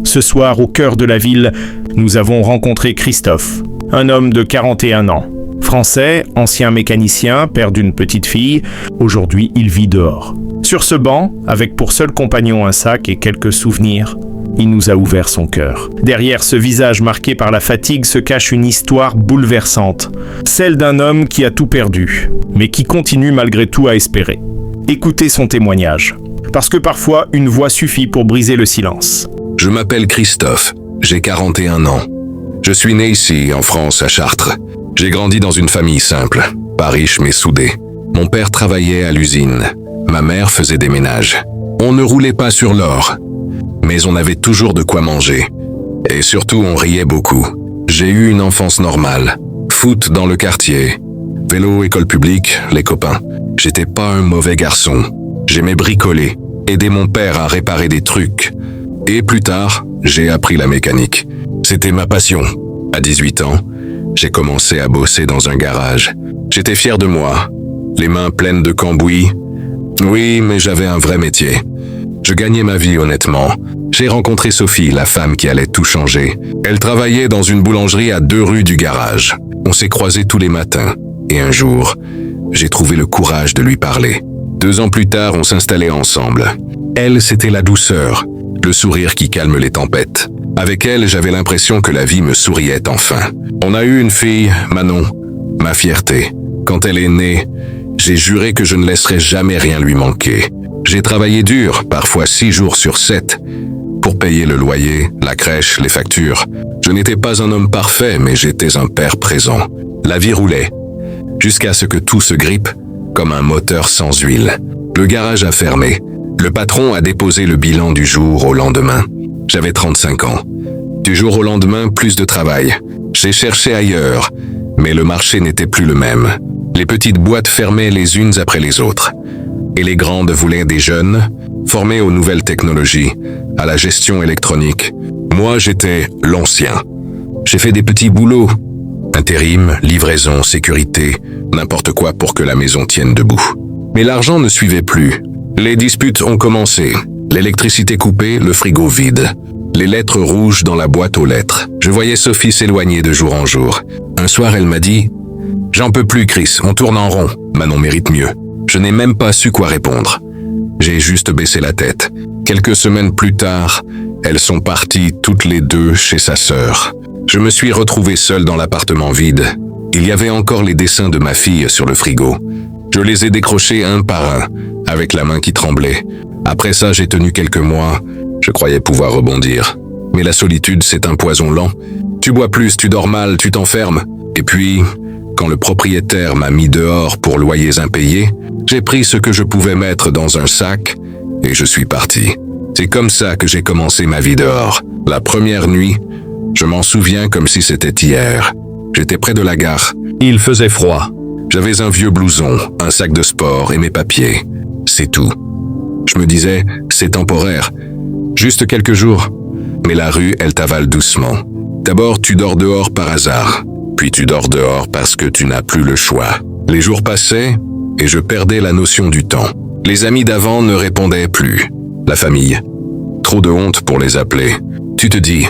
Ce soir, au cœur de la ville, nous avons rencontré Christophe, un homme de 41 ans. Français, ancien mécanicien, père d'une petite fille, aujourd'hui il vit dehors. Sur ce banc, avec pour seul compagnon un sac et quelques souvenirs, il nous a ouvert son cœur. Derrière ce visage marqué par la fatigue se cache une histoire bouleversante, celle d'un homme qui a tout perdu, mais qui continue malgré tout à espérer. Écoutez son témoignage, parce que parfois une voix suffit pour briser le silence. Je m'appelle Christophe, j'ai 41 ans. Je suis né ici, en France, à Chartres. J'ai grandi dans une famille simple, pas riche mais soudée. Mon père travaillait à l'usine, ma mère faisait des ménages. On ne roulait pas sur l'or, mais on avait toujours de quoi manger. Et surtout, on riait beaucoup. J'ai eu une enfance normale. Foot dans le quartier, vélo, école publique, les copains. J'étais pas un mauvais garçon. J'aimais bricoler, aider mon père à réparer des trucs. Et plus tard, j'ai appris la mécanique. C'était ma passion. À 18 ans, j'ai commencé à bosser dans un garage. J'étais fier de moi, les mains pleines de cambouis. Oui, mais j'avais un vrai métier. Je gagnais ma vie honnêtement. J'ai rencontré Sophie, la femme qui allait tout changer. Elle travaillait dans une boulangerie à 2 rues du garage. On s'est croisés tous les matins. Et un jour, j'ai trouvé le courage de lui parler. 2 ans plus tard, on s'installait ensemble. Elle, c'était la douceur, le sourire qui calme les tempêtes. Avec elle, j'avais l'impression que la vie me souriait enfin. On a eu une fille, Manon, ma fierté. Quand elle est née, j'ai juré que je ne laisserais jamais rien lui manquer. J'ai travaillé dur, parfois 6 jours sur 7, pour payer le loyer, la crèche, les factures. Je n'étais pas un homme parfait, mais j'étais un père présent. La vie roulait, jusqu'à ce que tout se grippe, comme un moteur sans huile. Le garage a fermé. Le patron a déposé le bilan du jour au lendemain. J'avais 35 ans. Du jour au lendemain, plus de travail. J'ai cherché ailleurs, mais le marché n'était plus le même. Les petites boîtes fermaient les unes après les autres. Et les grandes voulaient des jeunes, formés aux nouvelles technologies, à la gestion électronique. Moi, j'étais l'ancien. J'ai fait des petits boulots. Intérim, livraison, sécurité, n'importe quoi pour que la maison tienne debout. Mais l'argent ne suivait plus. Les disputes ont commencé. L'électricité coupée, le frigo vide. Les lettres rouges dans la boîte aux lettres. Je voyais Sophie s'éloigner de jour en jour. Un soir, elle m'a dit « J'en peux plus, Chris, on tourne en rond. Manon mérite mieux. » Je n'ai même pas su quoi répondre. J'ai juste baissé la tête. Quelques semaines plus tard, elles sont parties toutes les 2 chez sa sœur. Je me suis retrouvé seul dans l'appartement vide. Il y avait encore les dessins de ma fille sur le frigo. Je les ai décrochés un par un, avec la main qui tremblait. Après ça, j'ai tenu quelques mois. Je croyais pouvoir rebondir. Mais la solitude, c'est un poison lent. Tu bois plus, tu dors mal, tu t'enfermes. Et puis, quand le propriétaire m'a mis dehors pour loyers impayés, j'ai pris ce que je pouvais mettre dans un sac et je suis parti. C'est comme ça que j'ai commencé ma vie dehors. La première nuit, je m'en souviens comme si c'était hier. J'étais près de la gare. Il faisait froid. J'avais un vieux blouson, un sac de sport et mes papiers. C'est tout. Je me disais, c'est temporaire. Juste quelques jours. Mais la rue, elle t'avale doucement. D'abord, tu dors dehors par hasard. Puis tu dors dehors parce que tu n'as plus le choix. Les jours passaient et je perdais la notion du temps. Les amis d'avant ne répondaient plus. La famille. Trop de honte pour les appeler. Tu te dis,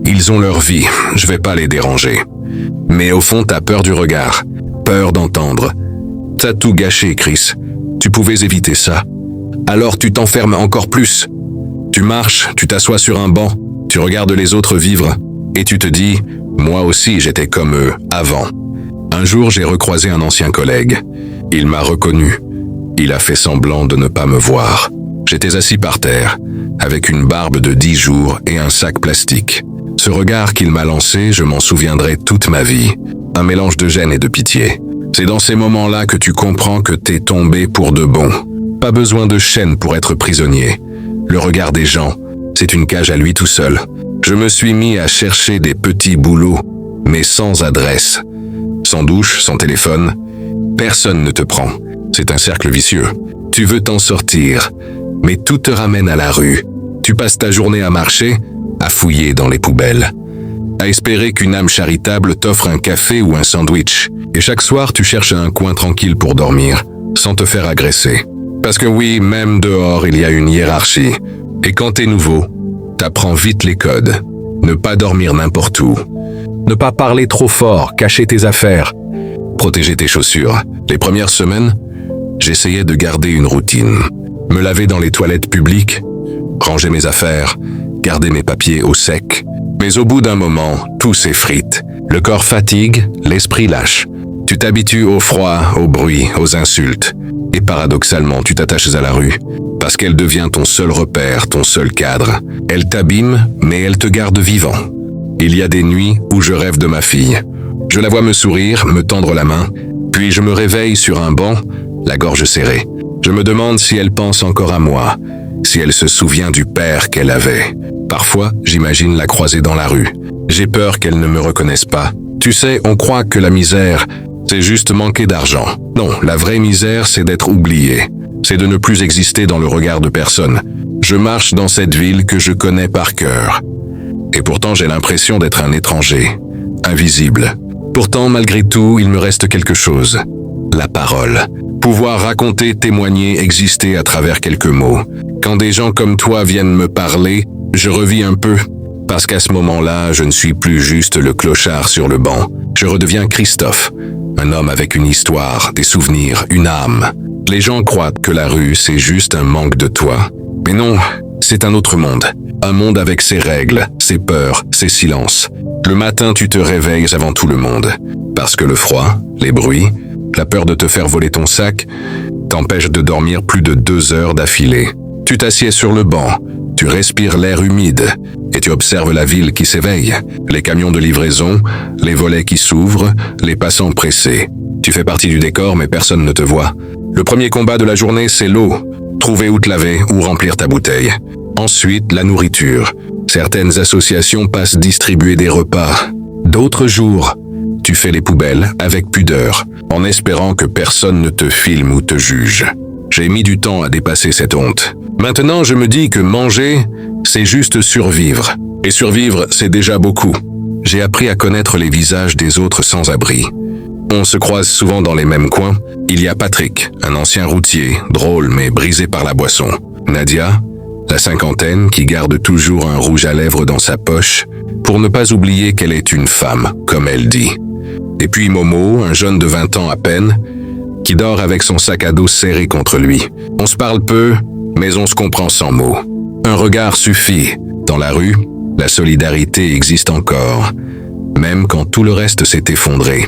ils ont leur vie, je vais pas les déranger. Mais au fond, t'as peur du regard. Peur d'entendre. T'as tout gâché, Chris. Tu pouvais éviter ça. Alors tu t'enfermes encore plus. Tu marches, tu t'assois sur un banc, tu regardes les autres vivre, et tu te dis, moi aussi j'étais comme eux, avant. Un jour j'ai recroisé un ancien collègue. Il m'a reconnu. Il a fait semblant de ne pas me voir. J'étais assis par terre, avec une barbe de 10 jours et un sac plastique. Ce regard qu'il m'a lancé, je m'en souviendrai toute ma vie. Un mélange de gêne et de pitié. C'est dans ces moments-là que tu comprends que t'es tombé pour de bon. Pas besoin de chaîne pour être prisonnier. Le regard des gens, c'est une cage à lui tout seul. Je me suis mis à chercher des petits boulots, mais sans adresse. Sans douche, sans téléphone. Personne ne te prend. C'est un cercle vicieux. Tu veux t'en sortir, mais tout te ramène à la rue. Tu passes ta journée à marcher, à fouiller dans les poubelles, à espérer qu'une âme charitable t'offre un café ou un sandwich. Et chaque soir, tu cherches un coin tranquille pour dormir, sans te faire agresser. Parce que oui, même dehors, il y a une hiérarchie. Et quand t'es nouveau, T'apprends vite les codes. Ne pas dormir n'importe où. Ne pas parler trop fort, cacher tes affaires. Protéger tes chaussures. Les premières semaines, j'essayais de garder une routine. Me laver dans les toilettes publiques, ranger mes affaires, garder mes papiers au sec. Mais au bout d'un moment, tout s'effrite. Le corps fatigue, l'esprit lâche. Tu t'habitues au froid, au bruit, aux insultes. Et paradoxalement, tu t'attaches à la rue. Parce qu'elle devient ton seul repère, ton seul cadre. Elle t'abîme, mais elle te garde vivant. Il y a des nuits où je rêve de ma fille. Je la vois me sourire, me tendre la main, puis je me réveille sur un banc, la gorge serrée. Je me demande si elle pense encore à moi, si elle se souvient du père qu'elle avait. Parfois, j'imagine la croiser dans la rue. J'ai peur qu'elle ne me reconnaisse pas. Tu sais, on croit que la misère, c'est juste manquer d'argent. Non, la vraie misère, c'est d'être oublié. C'est de ne plus exister dans le regard de personne. Je marche dans cette ville que je connais par cœur. Et pourtant, j'ai l'impression d'être un étranger, invisible. Pourtant, malgré tout, il me reste quelque chose. La parole. Pouvoir raconter, témoigner, exister à travers quelques mots. Quand des gens comme toi viennent me parler, je revis un peu. Parce qu'à ce moment-là, je ne suis plus juste le clochard sur le banc. Je redeviens Christophe. Un homme avec une histoire, des souvenirs, une âme. Les gens croient que la rue, c'est juste un manque de toit. Mais non, c'est un autre monde. Un monde avec ses règles, ses peurs, ses silences. Le matin, tu te réveilles avant tout le monde. Parce que le froid, les bruits, la peur de te faire voler ton sac, t'empêchent de dormir plus de 2 heures d'affilée. Tu t'assieds sur le banc, tu respires l'air humide et tu observes la ville qui s'éveille. Les camions de livraison, les volets qui s'ouvrent, les passants pressés. Tu fais partie du décor mais personne ne te voit. Le premier combat de la journée, c'est l'eau. Trouver où te laver ou remplir ta bouteille. Ensuite, la nourriture. Certaines associations passent distribuer des repas. D'autres jours, tu fais les poubelles avec pudeur, en espérant que personne ne te filme ou te juge. J'ai mis du temps à dépasser cette honte. Maintenant, je me dis que manger, c'est juste survivre. Et survivre, c'est déjà beaucoup. J'ai appris à connaître les visages des autres sans-abri. On se croise souvent dans les mêmes coins. Il y a Patrick, un ancien routier, drôle mais brisé par la boisson. Nadia, la cinquantaine qui garde toujours un rouge à lèvres dans sa poche pour ne pas oublier qu'elle est une femme, comme elle dit. Et puis Momo, un jeune de 20 ans à peine, qui dort avec son sac à dos serré contre lui. On se parle peu, mais on se comprend sans mots. Un regard suffit. Dans la rue, la solidarité existe encore, même quand tout le reste s'est effondré.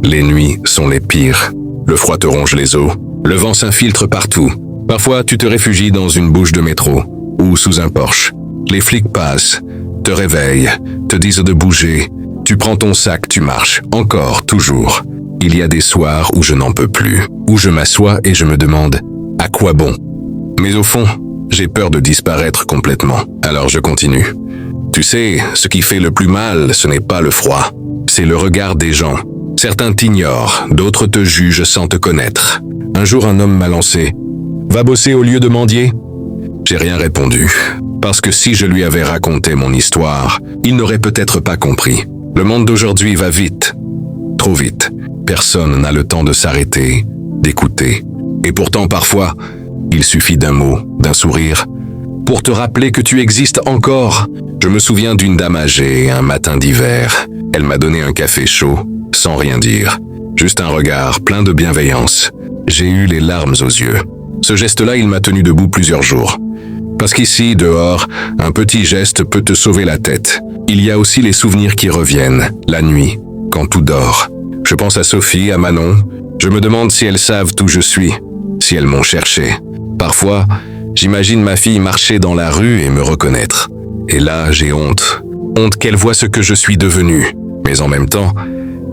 Les nuits sont les pires. Le froid te ronge les os. Le vent s'infiltre partout. Parfois, tu te réfugies dans une bouche de métro ou sous un porche. Les flics passent, te réveillent, te disent de bouger. Tu prends ton sac, tu marches. Encore, toujours. Il y a des soirs où je n'en peux plus, où je m'assois et je me demande « à quoi bon ?» Mais au fond, j'ai peur de disparaître complètement. Alors je continue. Tu sais, ce qui fait le plus mal, ce n'est pas le froid. C'est le regard des gens. Certains t'ignorent, d'autres te jugent sans te connaître. Un jour, un homme m'a lancé « Va bosser au lieu de mendier ?» J'ai rien répondu, parce que si je lui avais raconté mon histoire, il n'aurait peut-être pas compris. Le monde d'aujourd'hui va vite, trop vite. Personne n'a le temps de s'arrêter, d'écouter. Et pourtant, parfois, il suffit d'un mot, d'un sourire, pour te rappeler que tu existes encore. Je me souviens d'une dame âgée, un matin d'hiver. Elle m'a donné un café chaud, sans rien dire. Juste un regard plein de bienveillance. J'ai eu les larmes aux yeux. Ce geste-là, il m'a tenu debout plusieurs jours. Parce qu'ici, dehors, un petit geste peut te sauver la tête. Il y a aussi les souvenirs qui reviennent, la nuit, quand tout dort. Je pense à Sophie, à Manon. Je me demande si elles savent où je suis, si elles m'ont cherché. Parfois, j'imagine ma fille marcher dans la rue et me reconnaître. Et là, j'ai honte. Honte qu'elle voie ce que je suis devenu. Mais en même temps,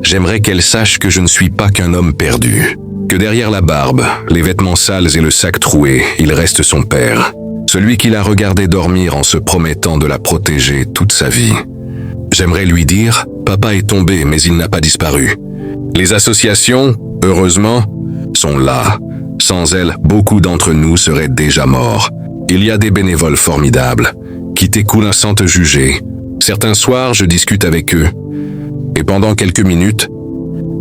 j'aimerais qu'elle sache que je ne suis pas qu'un homme perdu. Que derrière la barbe, les vêtements sales et le sac troué, il reste son père. Celui qui l'a regardé dormir en se promettant de la protéger toute sa vie. J'aimerais lui dire, papa est tombé mais il n'a pas disparu. Les associations, heureusement, sont là. Sans elles, beaucoup d'entre nous seraient déjà morts. Il y a des bénévoles formidables, qui t'écoulent sans te juger. Certains soirs, je discute avec eux. Et pendant quelques minutes,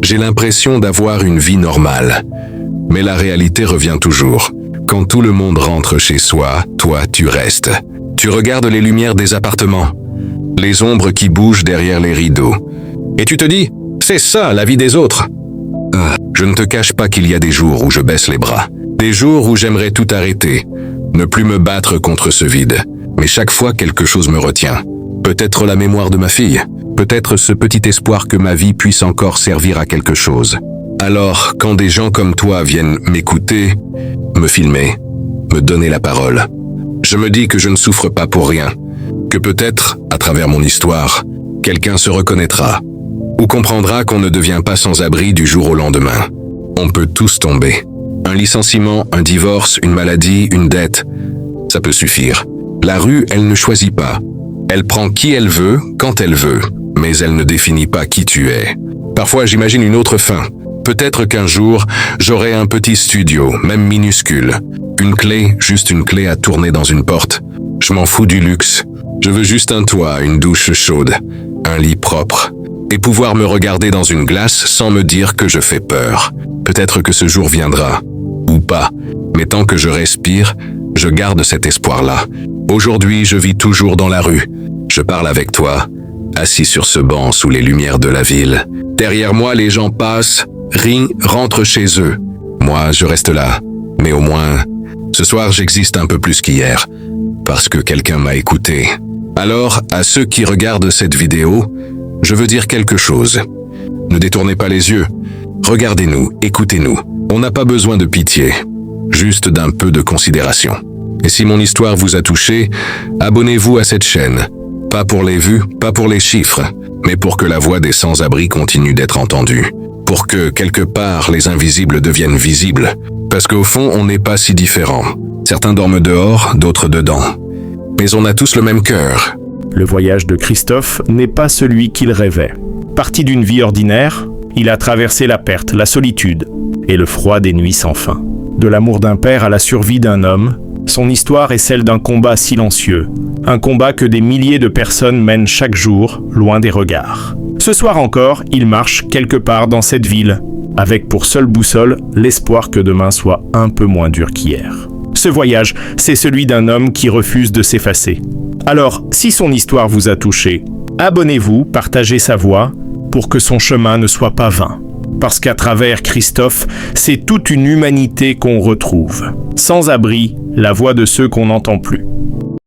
j'ai l'impression d'avoir une vie normale. Mais la réalité revient toujours. Quand tout le monde rentre chez soi, toi, tu restes. Tu regardes les lumières des appartements, les ombres qui bougent derrière les rideaux. Et tu te dis, c'est ça la vie des autres. Je ne te cache pas qu'il y a des jours où je baisse les bras. Des jours où j'aimerais tout arrêter, ne plus me battre contre ce vide. Mais chaque fois quelque chose me retient. Peut-être la mémoire de ma fille, peut-être ce petit espoir que ma vie puisse encore servir à quelque chose. Alors, quand des gens comme toi viennent m'écouter, me filmer, me donner la parole, je me dis que je ne souffre pas pour rien, que peut-être, à travers mon histoire, quelqu'un se reconnaîtra, ou comprendra qu'on ne devient pas sans abri du jour au lendemain. On peut tous tomber. Un licenciement, un divorce, une maladie, une dette, ça peut suffire. La rue, elle ne choisit pas. Elle prend qui elle veut, quand elle veut, mais elle ne définit pas qui tu es. Parfois, j'imagine une autre fin. Peut-être qu'un jour, j'aurai un petit studio, même minuscule. Une clé, juste une clé à tourner dans une porte. Je m'en fous du luxe. Je veux juste un toit, une douche chaude, un lit propre. Et pouvoir me regarder dans une glace sans me dire que je fais peur. Peut-être que ce jour viendra. Ou pas. Mais tant que je respire, je garde cet espoir-là. Aujourd'hui, je vis toujours dans la rue. Je parle avec toi, assis sur ce banc sous les lumières de la ville. Derrière moi, les gens passent, rient, rentrent chez eux. Moi, je reste là. Mais au moins, ce soir, j'existe un peu plus qu'hier. Parce que quelqu'un m'a écouté. Alors, à ceux qui regardent cette vidéo, je veux dire quelque chose. Ne détournez pas les yeux. Regardez-nous, écoutez-nous. On n'a pas besoin de pitié. Juste d'un peu de considération. Et si mon histoire vous a touché, abonnez-vous à cette chaîne. Pas pour les vues, pas pour les chiffres, mais pour que la voix des sans-abri continue d'être entendue. Pour que, quelque part, les invisibles deviennent visibles. Parce qu'au fond, on n'est pas si différents. Certains dorment dehors, d'autres dedans. Mais on a tous le même cœur. Le voyage de Christophe n'est pas celui qu'il rêvait. Parti d'une vie ordinaire, il a traversé la perte, la solitude et le froid des nuits sans fin. De l'amour d'un père à la survie d'un homme, son histoire est celle d'un combat silencieux, un combat que des milliers de personnes mènent chaque jour, loin des regards. Ce soir encore, il marche quelque part dans cette ville, avec pour seule boussole l'espoir que demain soit un peu moins dur qu'hier. Ce voyage, c'est celui d'un homme qui refuse de s'effacer. Alors, si son histoire vous a touché, abonnez-vous, partagez sa voix, pour que son chemin ne soit pas vain. Parce qu'à travers Christophe, c'est toute une humanité qu'on retrouve. Sans abri, la voix de ceux qu'on n'entend plus.